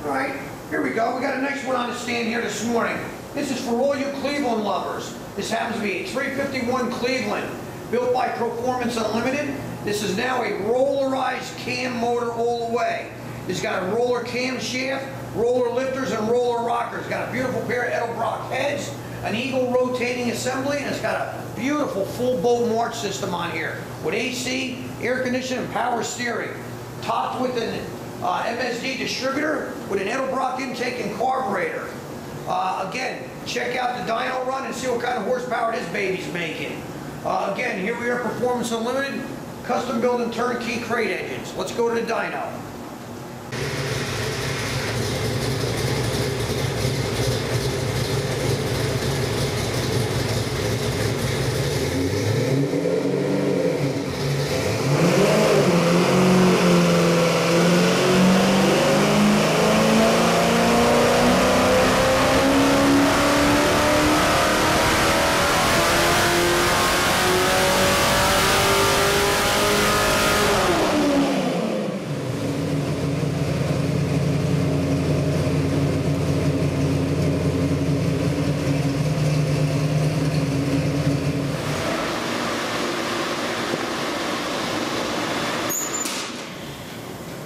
All right, here we go. We got a nice one on the stand here this morning. This is for all you Cleveland lovers. This happens to be a 351 Cleveland, built by Performance Unlimited. This is now a rollarized cam motor all the way. It's got a roller camshaft, roller lifters, and roller rockers. It's got a beautiful pair of Edelbrock heads, an Eagle rotating assembly, and it's got a beautiful full boat march system on here with AC, air conditioning, and power steering. Topped with an MSD distributor with an Edelbrock intake and carburetor. Again, check out the dyno run and see what kind of horsepower this baby's making. Again, here we are, Performance Unlimited, custom built and turnkey crate engines. Let's go to the dyno.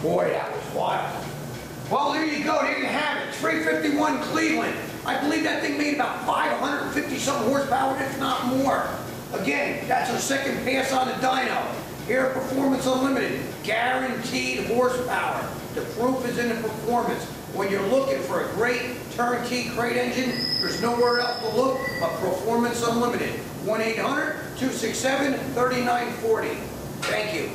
Boy, that was wild. Well, there you go. There you have it. 351 Cleveland. I believe that thing made about 550-something horsepower, if not more. Again, that's our second pass on the dyno. Here at Performance Unlimited, guaranteed horsepower. The proof is in the performance. When you're looking for a great turnkey crate engine, there's nowhere else to look but Performance Unlimited. 1-800-267-3940. Thank you.